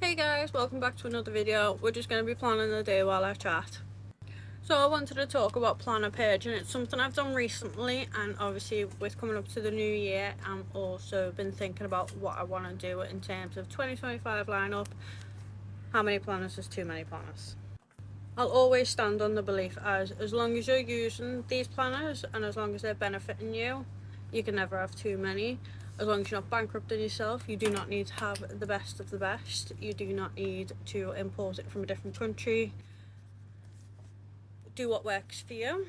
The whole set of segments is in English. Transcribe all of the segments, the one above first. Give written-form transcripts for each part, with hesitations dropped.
Hey guys, welcome back to another video. We're just going to be planning the day while I chat. So I wanted to talk about planner page, and it's something I've done recently, and obviously with coming up to the new year I'm also been thinking about what I want to do in terms of 2025 lineup. How many planners is too many planners? I'll always stand on the belief as long as you're using these planners and as long as they're benefiting you, you can never have too many. As long as you're not bankrupting yourself, you do not need to have the best of the best. You do not need to import it from a different country. Do what works for you.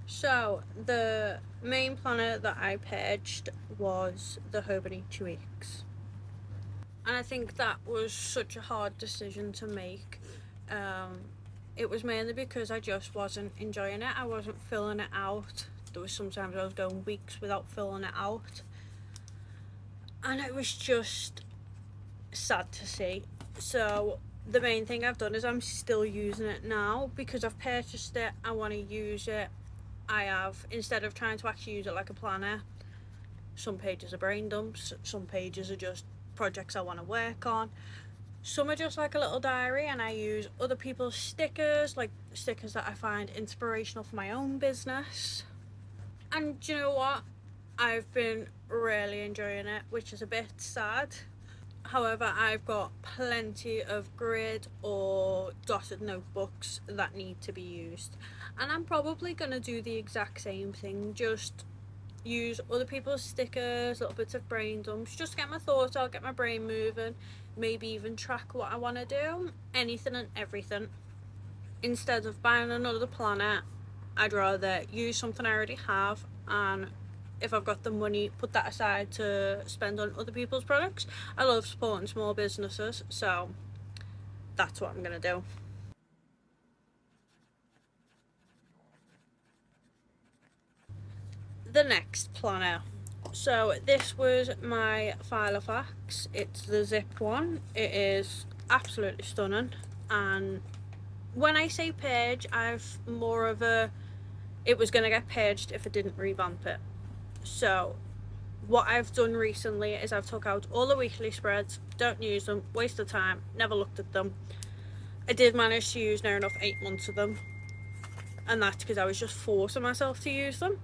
So the main planner that I purged was the Hobonichi Weeks, and I think that was such a hard decision to make. It was mainly because I just wasn't enjoying it. I wasn't filling it out. There was sometimes I was going weeks without filling it out, and it was just sad to see. So the main thing I've done is I'm still using it now because I've purchased it. I want to use it. I have, instead of trying to actually use it like a planner, some pages are brain dumps, some pages are just projects I want to work on. Some are just like a little diary, and I use other people's stickers, like stickers that I find inspirational for my own business. And do you know what? I've been really enjoying it, which is a bit sad. However, I've got plenty of grid or dotted notebooks that need to be used. And I'm probably going to do the exact same thing, just use other people's stickers, little bits of brain dumps, just get my thoughts out, get my brain moving, maybe even track what I want to do, anything and everything. Instead of buying another planner, I'd rather use something I already have, and if I've got the money, put that aside to spend on other people's products. I love supporting small businesses, so that's what I'm going to do. The next planner. So this was my file of facts. It's the zip one. It is absolutely stunning, and when I say purge, I've more of a, it was going to get purged if I didn't revamp it. So what I've done recently is I've took out all the weekly spreads, don't use them, waste of time, never looked at them. I did manage to use near enough 8 months of them, and that's because I was just forcing myself to use them.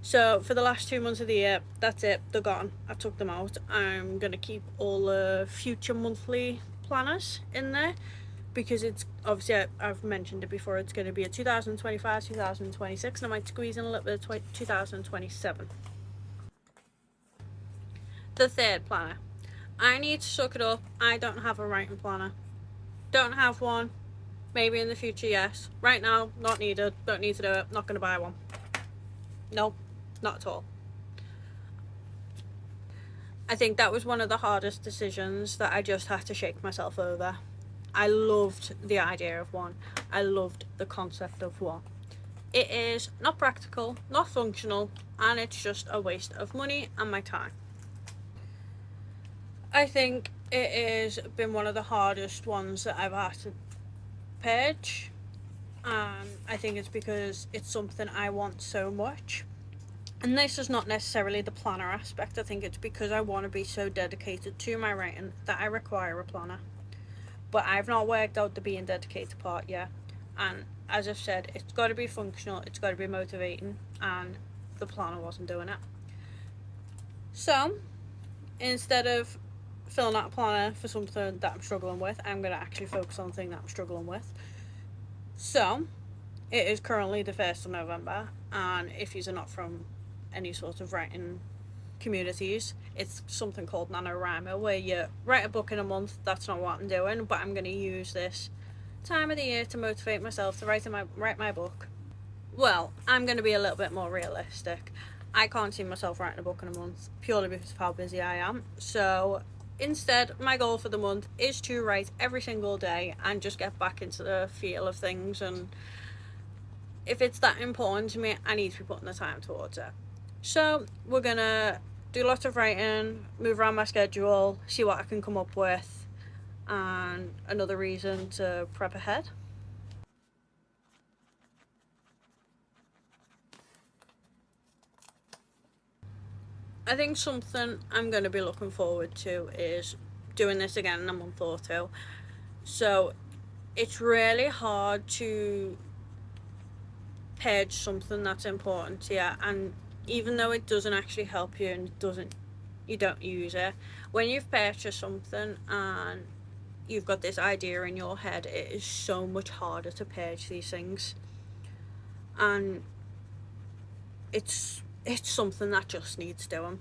So for the last 2 months of the year, that's it, they're gone. I took them out. I'm going to keep all the future monthly planners in there because it's obviously, I've mentioned it before, it's going to be a 2025, 2026, and I might squeeze in a little bit of 2027. The third planner. I need to suck it up. I don't have a writing planner. Don't have one. Maybe in the future, yes. Right now, not needed. Don't need to do it. Not going to buy one. Nope. Not at all. I think that was one of the hardest decisions that I just had to shake myself over. I loved the idea of one. I loved the concept of one. It is not practical, not functional, and it's just a waste of money and my time. I think it has been one of the hardest ones that I've had to purge. I think it's because it's something I want so much. And this is not necessarily the planner aspect. I think it's because I want to be so dedicated to my writing that I require a planner. But I've not worked out the being dedicated part yet. And as I've said, it's got to be functional, it's got to be motivating, and the planner wasn't doing it. So instead of filling out a planner for something that I'm struggling with, I'm going to actually focus on the thing that I'm struggling with. So it is currently the 1st of November, and if you're not from any sort of writing communities, it's something called NaNoWriMo, where you write a book in a month. That's not what I'm doing, but I'm going to use this time of the year to motivate myself to write my book. Well, I'm going to be a little bit more realistic. I can't see myself writing a book in a month purely because of how busy I am. So instead, my goal for the month is to write every single day and just get back into the feel of things. And if it's that important to me, I need to be putting the time towards it. So we're going to do lots of writing, move around my schedule, see what I can come up with, and another reason to prep ahead. I think something I'm going to be looking forward to is doing this again in a month or two. So it's really hard to purge something that's important to you, and even though it doesn't actually help you and you don't use it, when you've purchased something and you've got this idea in your head, it is so much harder to purge these things. And it's something that just needs doing.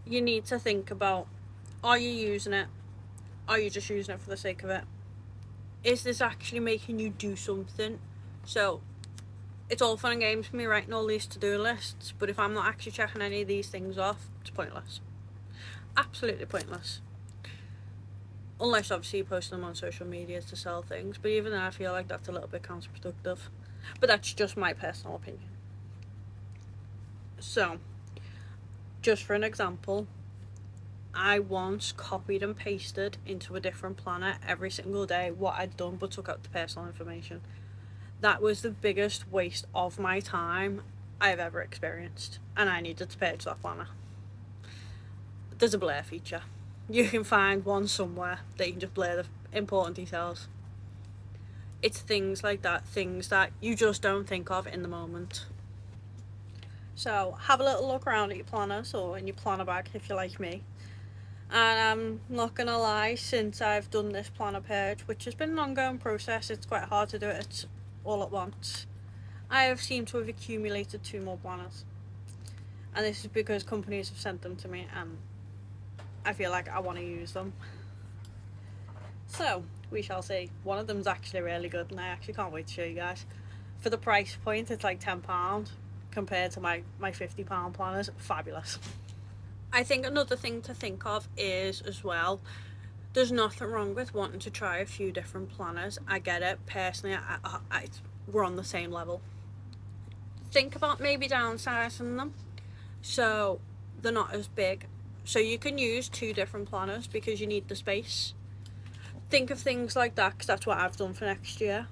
You need to think about, are you using it? Are you just using it for the sake of it? Is this actually making you do something? So it's all fun and games for me writing all these to-do lists, but if I'm not actually checking any of these things off, it's pointless. Absolutely pointless. Unless obviously you post them on social media to sell things, but even then I feel like that's a little bit counterproductive. But that's just my personal opinion. So, just for an example, I once copied and pasted into a different planner every single day what I'd done, but took out the personal information. That was the biggest waste of my time I've ever experienced, and I needed to purge that planner. There's a blur feature. You can find one somewhere that you can just blur the important details. It's things like that, things that you just don't think of in the moment. So have a little look around at your planners or in your planner bag if you're like me. And I'm not gonna lie, since I've done this planner purge, which has been an ongoing process, it's quite hard to do it all at once, I have seemed to have accumulated 2 more planners. And this is because companies have sent them to me and I feel like I want to use them. So we shall see. One of them's actually really good and I actually can't wait to show you guys. For the price point, it's like £10 compared to my £50 planners. Fabulous. I think another thing to think of is, as well, there's nothing wrong with wanting to try a few different planners. I get it. Personally, we're on the same level. Think about maybe downsizing them so they're not as big. So you can use 2 different planners because you need the space. Think of things like that, because that's what I've done for next year.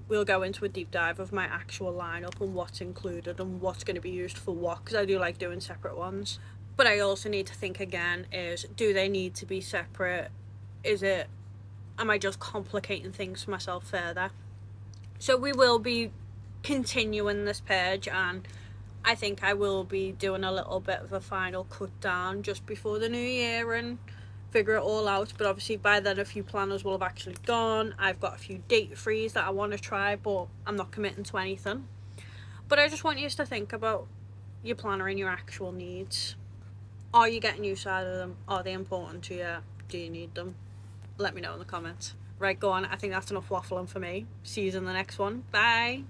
We'll go into a deep dive of my actual lineup and what's included and what's going to be used for what, because I do like doing separate ones. But I also need to think again, is do they need to be separate? Am I just complicating things for myself further? So we will be continuing this purge, and I think I will be doing a little bit of a final cut down just before the new year and figure it all out. But obviously by then a few planners will have actually gone. I've got a few date frees that I want to try, but I'm not committing to anything. But I just want you to think about your planner and your actual needs. Are you getting use out of them? Are they important to you? Do you need them? Let me know in the comments. Right, go on. I think that's enough waffling for me. See you in the next one. Bye.